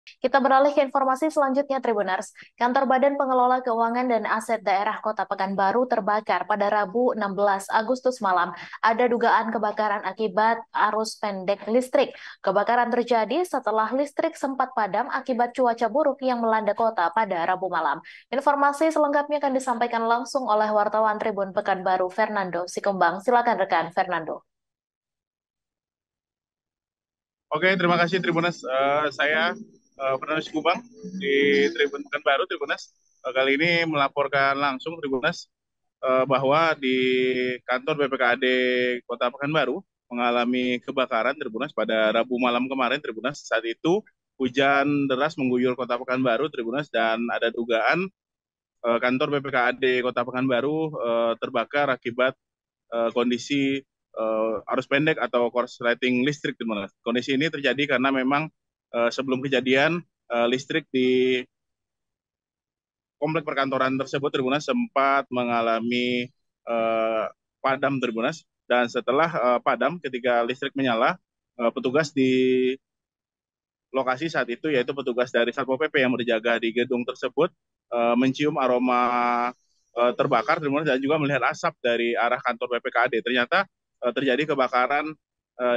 Kita beralih ke informasi selanjutnya, Tribuners. Kantor Badan Pengelola Keuangan dan Aset Daerah Kota Pekanbaru terbakar pada Rabu 16 Agustus malam. Ada dugaan kebakaran akibat arus pendek listrik. Kebakaran terjadi setelah listrik sempat padam akibat cuaca buruk yang melanda kota pada Rabu malam. Informasi selengkapnya akan disampaikan langsung oleh wartawan Tribun Pekanbaru Fernando Sikumbang. Silakan rekan Fernando. Oke, terima kasih Tribunas. Saya Fernando Sikubang di Tribun Pekanbaru, Tribunas. Kali ini melaporkan langsung Tribunas bahwa di kantor BPKAD Kota Pekanbaru mengalami kebakaran Tribunas pada Rabu malam kemarin Tribunas. Saat itu hujan deras mengguyur Kota Pekanbaru Tribunas dan ada dugaan kantor BPKAD Kota Pekanbaru terbakar akibat kondisi arus pendek atau korsleting listrik di mana. Kondisi ini terjadi karena memang sebelum kejadian listrik di komplek perkantoran tersebut Tribunas sempat mengalami uh, padam Tribunas dan setelah padam ketika listrik menyala petugas di lokasi saat itu yaitu petugas dari Satpol PP yang berjaga di gedung tersebut mencium aroma terbakar Tribunas dan juga melihat asap dari arah kantor BPKAD. Ternyata terjadi kebakaran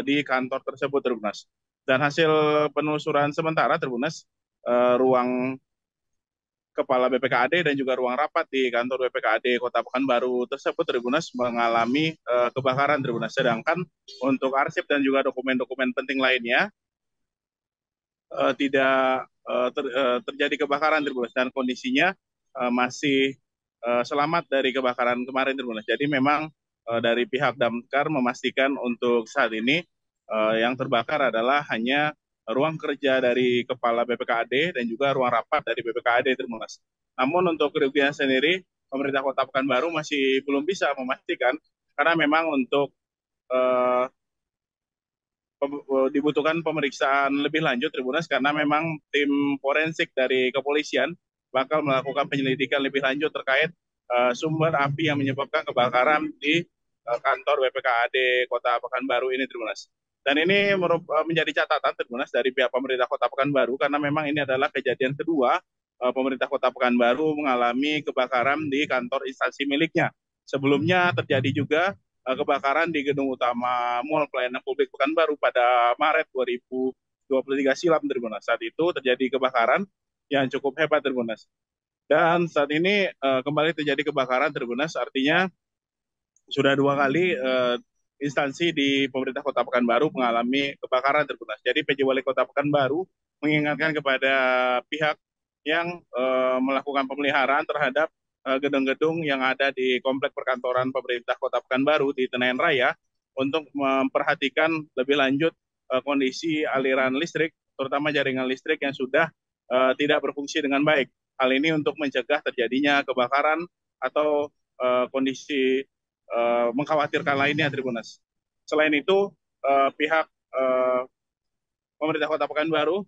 di kantor tersebut Tribunas. Dan hasil penelusuran sementara Tribunas ruang Kepala BPKAD dan juga ruang rapat di kantor BPKAD Kota Pekanbaru tersebut Tribunas mengalami kebakaran Tribunas. Sedangkan untuk arsip dan juga dokumen-dokumen penting lainnya tidak terjadi kebakaran Tribunas dan kondisinya masih selamat dari kebakaran kemarin Tribunas. Jadi memang dari pihak Damkar memastikan untuk saat ini yang terbakar adalah hanya ruang kerja dari Kepala BPKAD dan juga ruang rapat dari BPKAD Tribunas. Namun untuk kerugian sendiri pemerintah Kota Pekanbaru masih belum bisa memastikan karena memang untuk eh, dibutuhkan pemeriksaan lebih lanjut Tribunas karena memang tim forensik dari kepolisian bakal melakukan penyelidikan lebih lanjut terkait sumber api yang menyebabkan kebakaran di kantor BPKAD Kota Pekanbaru ini Tribunas. Dan ini menjadi catatan Tribunas dari pihak pemerintah Kota Pekanbaru karena memang ini adalah kejadian kedua pemerintah Kota Pekanbaru mengalami kebakaran di kantor instansi miliknya. Sebelumnya terjadi juga kebakaran di gedung utama Mall Pelayanan Publik Pekanbaru pada Maret 2023 silam Tribunas. Saat itu terjadi kebakaran yang cukup hebat Tribunas. Dan saat ini kembali terjadi kebakaran Tribunas, artinya sudah dua kali instansi di pemerintah Kota Pekanbaru mengalami kebakaran Tribunas. Jadi PJ Wali Kota Pekanbaru mengingatkan kepada pihak yang melakukan pemeliharaan terhadap gedung-gedung yang ada di komplek perkantoran pemerintah Kota Pekanbaru di Tenayan Raya untuk memperhatikan lebih lanjut kondisi aliran listrik, terutama jaringan listrik yang sudah tidak berfungsi dengan baik. Hal ini untuk mencegah terjadinya kebakaran atau kondisi mengkhawatirkan lainnya Tribunas. Selain itu, pihak pemerintah Kota Pekanbaru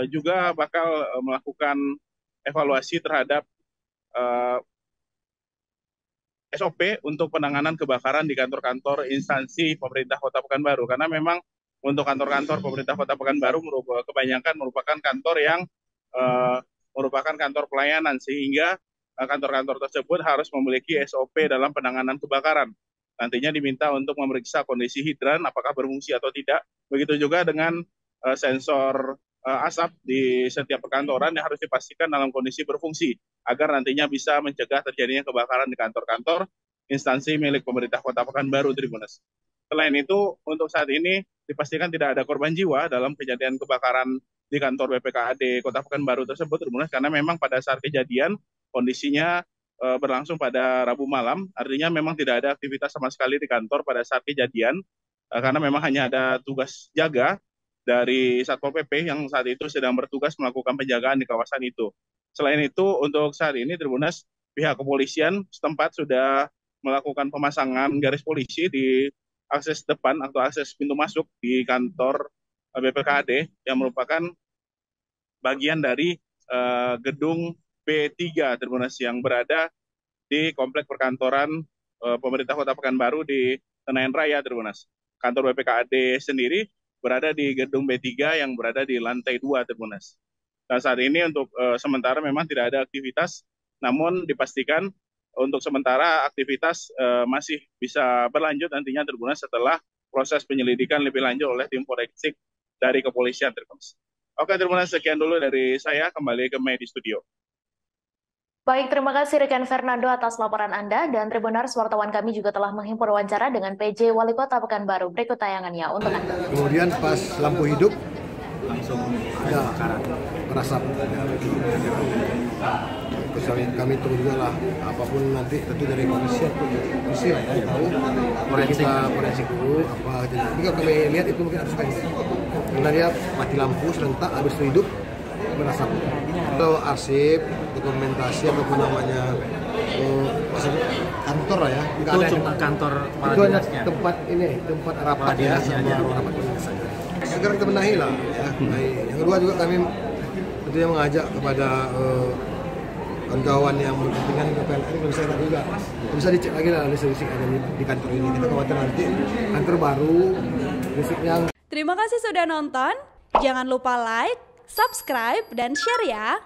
juga bakal melakukan evaluasi terhadap uh, SOP untuk penanganan kebakaran di kantor-kantor instansi pemerintah Kota Pekanbaru karena memang untuk kantor-kantor pemerintah Kota Pekanbaru kebanyakan merupakan kantor yang uh, merupakan kantor pelayanan sehingga kantor-kantor tersebut harus memiliki SOP dalam penanganan kebakaran. Nantinya diminta untuk memeriksa kondisi hidran apakah berfungsi atau tidak. Begitu juga dengan sensor asap di setiap perkantoran yang harus dipastikan dalam kondisi berfungsi agar nantinya bisa mencegah terjadinya kebakaran di kantor-kantor instansi milik pemerintah Kota Pekanbaru Tribunas. Selain itu, untuk saat ini dipastikan tidak ada korban jiwa dalam kejadian kebakaran di kantor BPKAD Kota Pekanbaru tersebut Tribunas karena memang pada saat kejadian kondisinya berlangsung pada Rabu malam, artinya memang tidak ada aktivitas sama sekali di kantor pada saat kejadian karena memang hanya ada tugas jaga dari Satpol PP yang saat itu sedang bertugas melakukan penjagaan di kawasan itu. Selain itu, untuk saat ini Tribunas pihak kepolisian setempat sudah melakukan pemasangan garis polisi di akses depan atau akses pintu masuk di kantor BPKAD yang merupakan bagian dari gedung B3 Tribunas yang berada di komplek perkantoran pemerintah Kota Pekanbaru di Senayan Raya Tribunas. Kantor BPKAD sendiri berada di gedung B3 yang berada di lantai 2 Tribunas. Dan saat ini untuk sementara memang tidak ada aktivitas, namun dipastikan untuk sementara aktivitas masih bisa berlanjut nantinya Tribuners setelah proses penyelidikan lebih lanjut oleh tim forensik dari kepolisian Tribuners. Oke Tribuners, sekian dulu dari saya, kembali ke Mei di studio. Baik, terima kasih rekan Fernando atas laporan Anda, dan Tribuners, wartawan kami juga telah menghimpun wawancara dengan PJ Wali Kota Pekanbaru. Berikut tayangannya untuk Anda. Kemudian pas lampu hidup langsung ada merasap. Kami tunggu juga lah, apapun nanti tentu dari polisi lah ya, tahu kita forensik dulu apa. Jadi kalau kami lihat itu mungkin harus kayak karena dia mati lampu serentak habis itu hidup merasap. Kalau arsip, dokumentasi ataupun namanya kantor lah ya. Itu cuma kantor kepala dinasnya. Tempat rapat ya, rapat saja. Segera kita benahi lah ya. Yang kedua juga kami tentunya mengajak kepada kawan-kawan yang berkepentingan ke PLN bisa juga bisa dicek lagi lah listrik ada di kantor ini. Kita khawatir nanti kantor baru listriknya. Terima kasih sudah nonton. Jangan lupa like, subscribe, dan share ya.